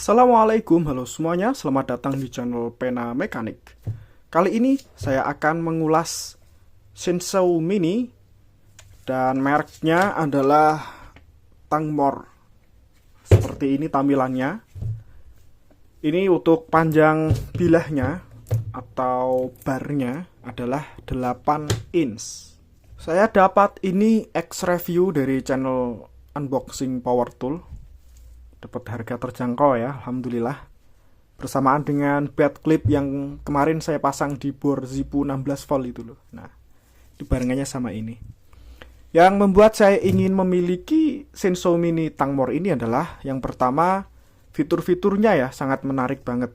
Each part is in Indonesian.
Assalamualaikum, halo semuanya, selamat datang di channel Pena Mekanik. Kali ini saya akan mengulas Sensou Mini dan mereknya adalah Tangmor. Seperti ini tampilannya. Ini untuk panjang bilahnya atau barnya adalah 8 inch. Saya dapat ini X-review dari channel Unboxing Power Tool. Dapat harga terjangkau ya, alhamdulillah. Bersamaan dengan bed clip yang kemarin saya pasang di bor Zippo 16 volt itu loh. Nah, dibarengannya sama ini. Yang membuat saya ingin memiliki Sensou Mini Tangmor ini adalah yang pertama, fitur-fiturnya ya sangat menarik banget.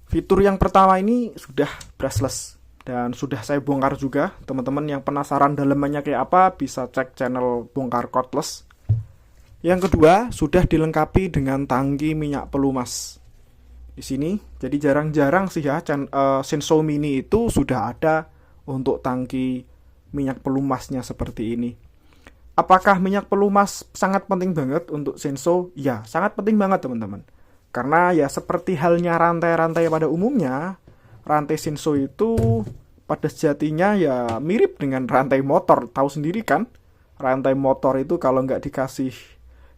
Fitur yang pertama ini sudah brushless dan sudah saya bongkar juga. Teman-teman yang penasaran dalemannya kayak apa bisa cek channel bongkar cordless. Yang kedua, sudah dilengkapi dengan tangki minyak pelumas. Di sini, jadi jarang-jarang sih ya, Sensou Mini itu sudah ada untuk tangki minyak pelumasnya seperti ini. Apakah minyak pelumas sangat penting banget untuk Sensou? Ya, sangat penting banget teman-teman. Karena ya seperti halnya rantai-rantai pada umumnya, rantai Sensou itu pada sejatinya ya mirip dengan rantai motor. Tahu sendiri kan, rantai motor itu kalau nggak dikasih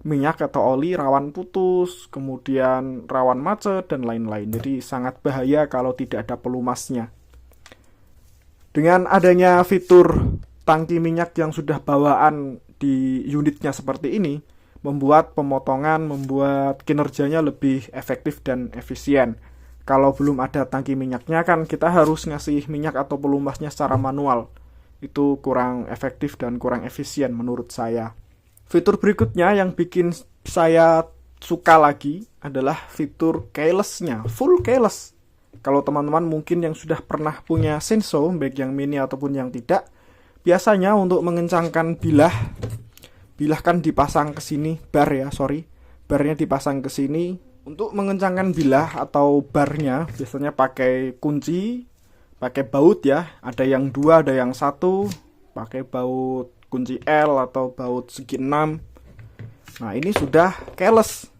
minyak atau oli rawan putus, kemudian rawan macet dan lain-lain. Jadi sangat bahaya kalau tidak ada pelumasnya. Dengan adanya fitur tangki minyak yang sudah bawaan di unitnya seperti ini, membuat pemotongan, membuat kinerjanya lebih efektif dan efisien. Kalau belum ada tangki minyaknya kan kita harus ngasih minyak atau pelumasnya secara manual. Itu kurang efektif dan kurang efisien menurut saya. Fitur berikutnya yang bikin saya suka lagi adalah fitur keyless-nya, full keyless. Kalau teman-teman mungkin yang sudah pernah punya Sensou, baik yang mini ataupun yang tidak, biasanya untuk mengencangkan bilah kan dipasang ke sini, barnya dipasang ke sini. Untuk mengencangkan bilah atau barnya biasanya pakai kunci, pakai baut ya, ada yang 2, ada yang 1, pakai baut kunci L atau baut segi 6. Nah, ini sudah keyless.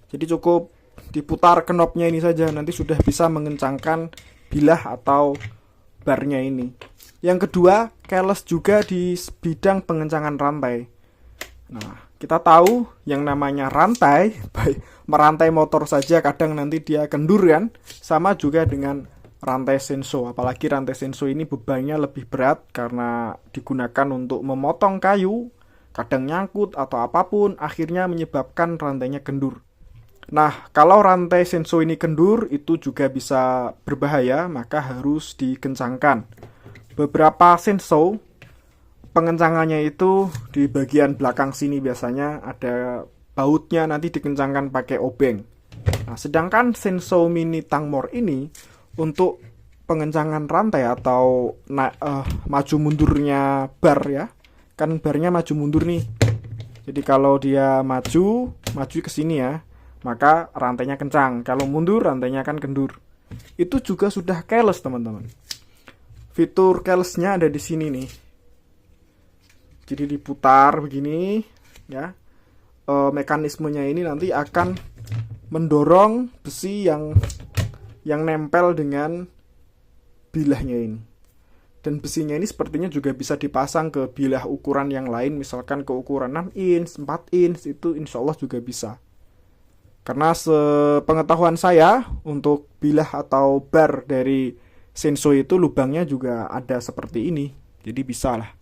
Jadi cukup diputar knobnya ini saja, nanti sudah bisa mengencangkan bilah atau barnya ini. Yang kedua, keyless juga di bidang pengencangan rantai. Nah, kita tahu yang namanya rantai, merantai motor saja kadang nanti dia kendur kan, sama juga dengan rantai Sensou, apalagi rantai Sensou ini bebannya lebih berat karena digunakan untuk memotong kayu, kadang nyangkut atau apapun, akhirnya menyebabkan rantainya kendur. Nah, kalau rantai Sensou ini kendur, itu juga bisa berbahaya, maka harus dikencangkan. Beberapa Sensou, pengencangannya itu di bagian belakang sini biasanya ada bautnya, nanti dikencangkan pakai obeng. Nah, sedangkan Sensou Mini Tangmor ini untuk pengencangan rantai atau maju mundurnya bar ya, kan barnya maju mundur nih. Jadi kalau dia maju ke sini ya, maka rantainya kencang. Kalau mundur rantainya akan kendur. Itu juga sudah keyless teman-teman. Fitur keylessnya ada di sini nih. Jadi diputar begini ya. Mekanismenya ini nanti akan mendorong besi yang nempel dengan bilahnya ini. Dan besinya ini sepertinya juga bisa dipasang ke bilah ukuran yang lain, misalkan ke ukuran 6 inch, 4 inch, itu insya Allah juga bisa. Karena sepengetahuan saya, untuk bilah atau bar dari Sensou itu lubangnya juga ada seperti ini. Jadi bisa lah.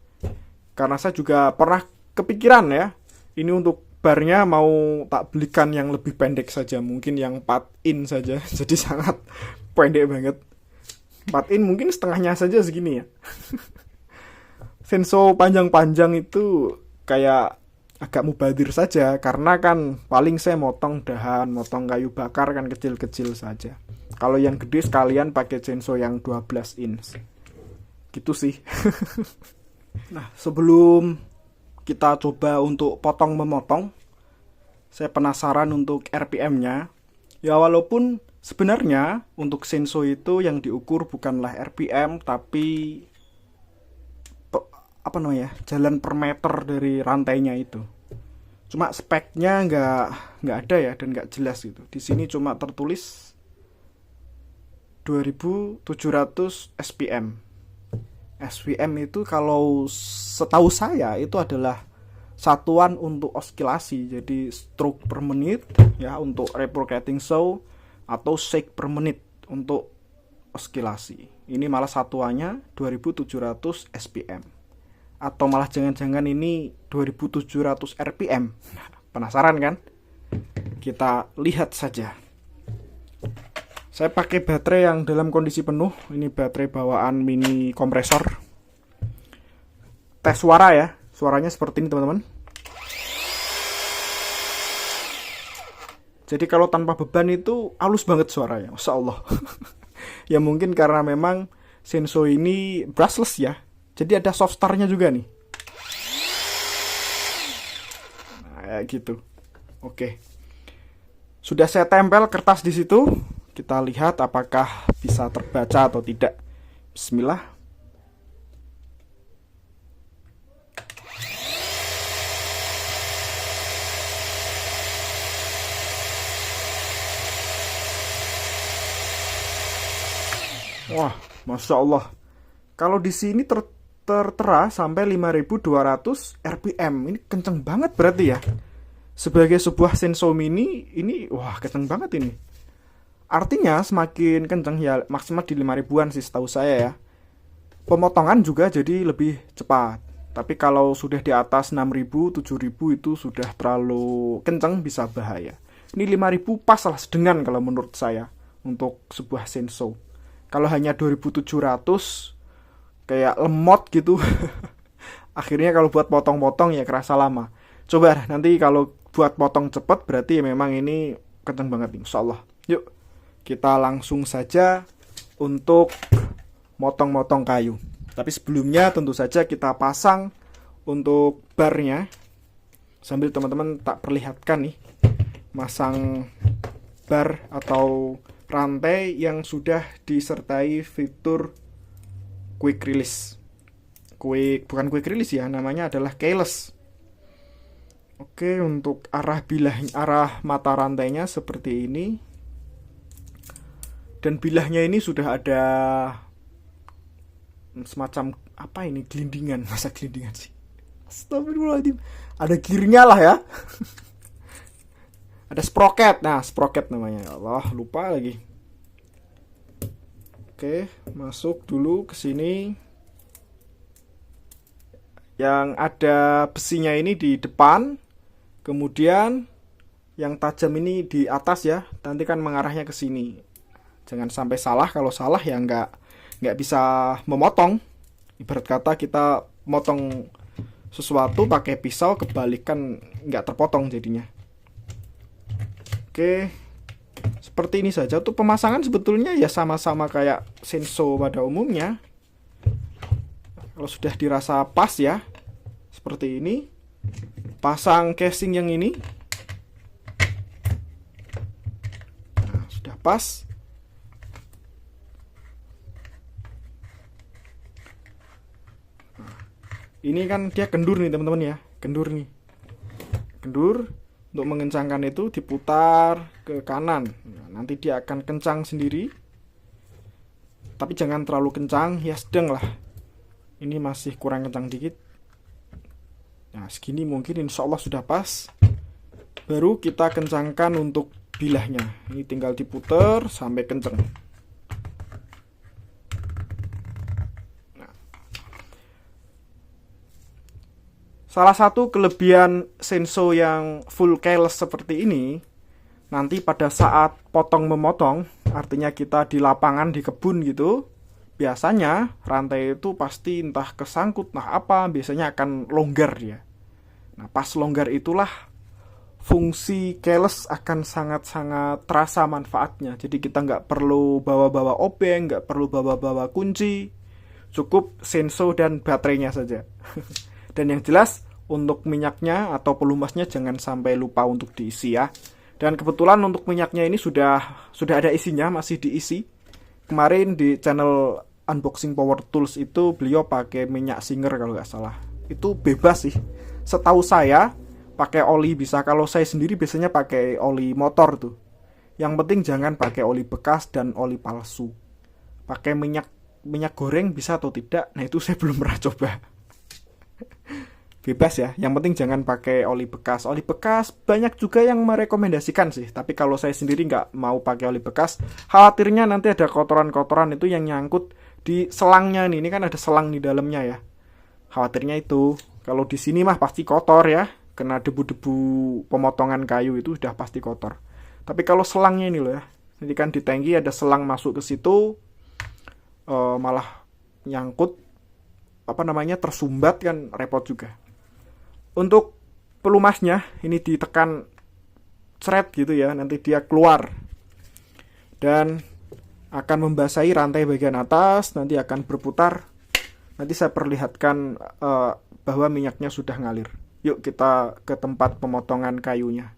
Karena saya juga pernah kepikiran ya, ini untuk barnya mau tak belikan yang lebih pendek saja, mungkin yang 4 in saja. Jadi sangat pendek banget. 4 in mungkin setengahnya saja segini ya. Sensou panjang-panjang itu kayak agak mubadir saja, karena kan paling saya motong dahan, motong kayu bakar kan kecil-kecil saja. Kalau yang gede sekalian pakai Sensou yang 12 inch. Gitu sih. Nah, sebelum kita coba untuk potong-memotong, saya penasaran untuk RPM-nya. Ya walaupun sebenarnya untuk Sensou itu yang diukur bukanlah RPM, tapi jalan per meter dari rantainya itu. Cuma speknya nggak ada ya, dan nggak jelas gitu. Di sini cuma tertulis 2700 SPM. SPM itu kalau setahu saya itu adalah satuan untuk oskilasi, jadi stroke per menit ya untuk reciprocating saw, atau shake per menit untuk oskilasi. Ini malah satuannya 2700 SPM, atau malah jangan-jangan ini 2700 RPM. Penasaran kan? Kita lihat saja. Saya pakai baterai yang dalam kondisi penuh. Ini baterai bawaan mini kompresor. Tes suara ya. Suaranya seperti ini teman-teman. Jadi kalau tanpa beban itu halus banget suaranya, Masya Allah. Ya mungkin karena memang Sensho ini brushless ya. Jadi ada soft startnya juga nih. Nah, gitu. Oke. Sudah saya tempel kertas di situ. Kita lihat apakah bisa terbaca atau tidak. Bismillah. Wah, Masya Allah. Kalau di sini tertera sampai 5200 RPM. Ini kenceng banget berarti ya. Sebagai sebuah Sensho Mini, ini wah kenceng banget ini. Artinya semakin kenceng ya, maksimal di 5000-an sih setahu saya ya. Pemotongan juga jadi lebih cepat. Tapi kalau sudah di atas 6000, 7000 itu sudah terlalu kenceng, bisa bahaya. Ini 5000 pas lah sedengan kalau menurut saya untuk sebuah Sensho. Kalau hanya 2700 kayak lemot gitu. Akhirnya kalau buat potong-potong ya kerasa lama. Coba nanti kalau buat potong cepet berarti memang ini kenceng banget nih, insyaallah. Yuk kita langsung saja untuk motong-motong kayu. Tapi sebelumnya tentu saja kita pasang untuk barnya. Sambil teman-teman tak perlihatkan nih, masang bar atau rantai yang sudah disertai fitur quick release. Bukan quick release ya, namanya adalah keyless. Oke, untuk arah mata rantainya seperti ini. Dan bilahnya ini sudah ada semacam apa ini, gelindingan. Masa gelindingan sih? Astagfirullahaladzim. Ada gearnya lah ya. Ada sprocket. Nah, sprocket namanya. Ya Allah, lupa lagi. Oke, masuk dulu ke sini. Yang ada besinya ini di depan. Kemudian yang tajam ini di atas ya. Nanti kan mengarahnya ke sini. Jangan sampai salah. Kalau salah ya nggak bisa memotong. Ibarat kata kita motong sesuatu pakai pisau, kebalikan nggak terpotong jadinya. Oke, seperti ini saja. Untuk pemasangan sebetulnya ya sama-sama kayak Sensho pada umumnya. Kalau sudah dirasa pas ya, seperti ini. Pasang casing yang ini. Nah, sudah pas. Ini kan dia kendur nih teman-teman ya. Kendur nih. Kendur. Untuk mengencangkan itu diputar ke kanan. Nah, nanti dia akan kencang sendiri. Tapi jangan terlalu kencang. Ya sedang lah. Ini masih kurang kencang dikit. Nah segini mungkin insya Allah sudah pas. Baru kita kencangkan untuk bilahnya. Ini tinggal diputar sampai kencang. Salah satu kelebihan Sensho yang full keyless seperti ini, nanti pada saat potong-memotong, artinya kita di lapangan, di kebun gitu, biasanya rantai itu pasti entah kesangkut, nah apa, biasanya akan longgar dia. Nah pas longgar itulah fungsi keyless akan sangat-sangat terasa manfaatnya. Jadi kita nggak perlu bawa-bawa obeng, nggak perlu bawa-bawa kunci, cukup Sensho dan baterainya saja. Dan yang jelas untuk minyaknya atau pelumasnya jangan sampai lupa untuk diisi ya. Dan kebetulan untuk minyaknya ini sudah ada isinya, masih diisi. Kemarin di channel Unboxing Power Tools itu beliau pakai minyak Singer kalau nggak salah. Itu bebas sih. Setahu saya pakai oli bisa. Kalau saya sendiri biasanya pakai oli motor tuh. Yang penting jangan pakai oli bekas dan oli palsu. Pakai minyak goreng bisa atau tidak, nah itu saya belum pernah coba. Bebas ya, yang penting jangan pakai oli bekas. Oli bekas banyak juga yang merekomendasikan sih, tapi kalau saya sendiri nggak mau pakai oli bekas. Khawatirnya nanti ada kotoran-kotoran itu yang nyangkut di selangnya nih. Ini kan ada selang di dalamnya ya. Khawatirnya itu. Kalau di sini mah pasti kotor ya, kena debu-debu pemotongan kayu itu sudah pasti kotor. Tapi kalau selangnya ini loh ya, jadi kan di tangki ada selang masuk ke situ, malah nyangkut, tersumbat kan repot juga. Untuk pelumasnya ini ditekan seret gitu ya, nanti dia keluar dan akan membasahi rantai bagian atas, nanti akan berputar. Nanti saya perlihatkan bahwa minyaknya sudah ngalir. Yuk kita ke tempat pemotongan kayunya.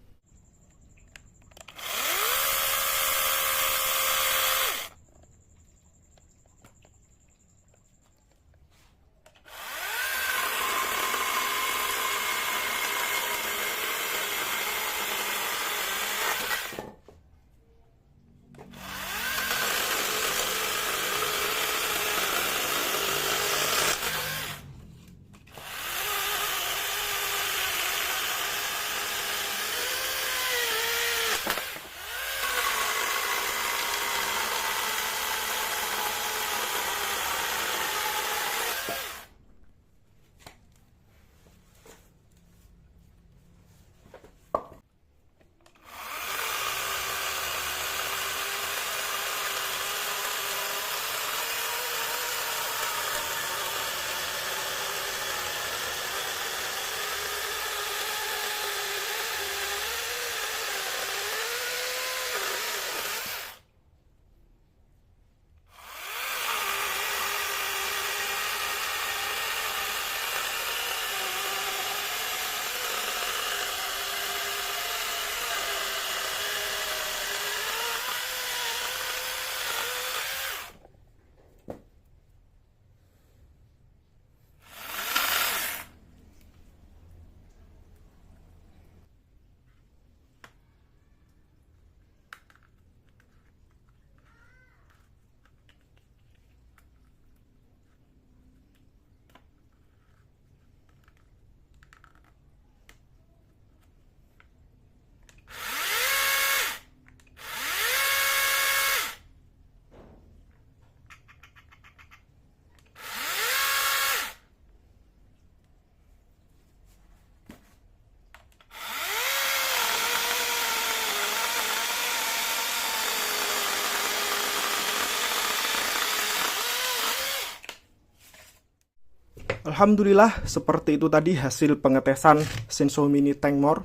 Alhamdulillah, seperti itu tadi hasil pengetesan Sensou Mini Tank More.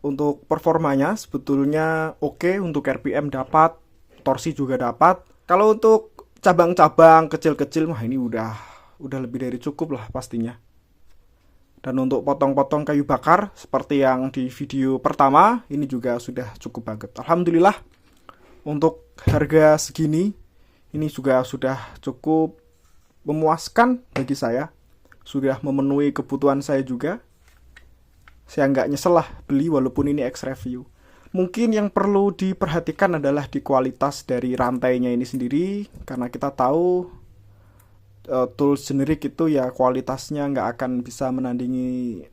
Untuk performanya sebetulnya oke, untuk RPM dapat, torsi juga dapat. Kalau untuk cabang-cabang kecil-kecil, wah ini udah lebih dari cukup lah pastinya. Dan untuk potong-potong kayu bakar seperti yang di video pertama, ini juga sudah cukup banget. Alhamdulillah, untuk harga segini, ini juga sudah cukup memuaskan bagi saya. Sudah memenuhi kebutuhan saya juga. Saya nggak nyesel lah beli walaupun ini X-Review. Mungkin yang perlu diperhatikan adalah di kualitas dari rantainya ini sendiri. Karena kita tahu tools generik itu ya kualitasnya nggak akan bisa menandingi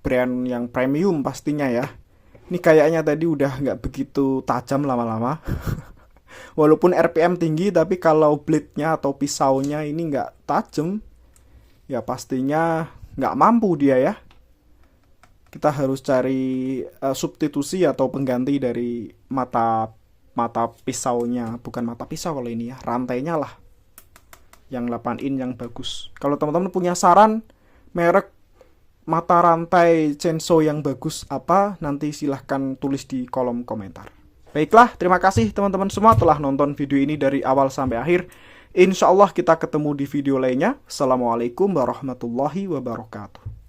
brand yang premium pastinya ya. Ini kayaknya tadi udah nggak begitu tajam lama-lama. Walaupun RPM tinggi, tapi kalau blade-nya atau pisaunya ini nggak tajam, ya pastinya nggak mampu dia ya. Kita harus cari substitusi atau pengganti dari mata pisaunya. Bukan mata pisau kalau ini ya, rantainya lah. Yang 8 in yang bagus. Kalau teman-teman punya saran merek mata rantai Sensou yang bagus apa, nanti silahkan tulis di kolom komentar. Baiklah, terima kasih teman-teman semua telah nonton video ini dari awal sampai akhir. Insya Allah kita ketemu di video lainnya. Assalamualaikum warahmatullahi wabarakatuh.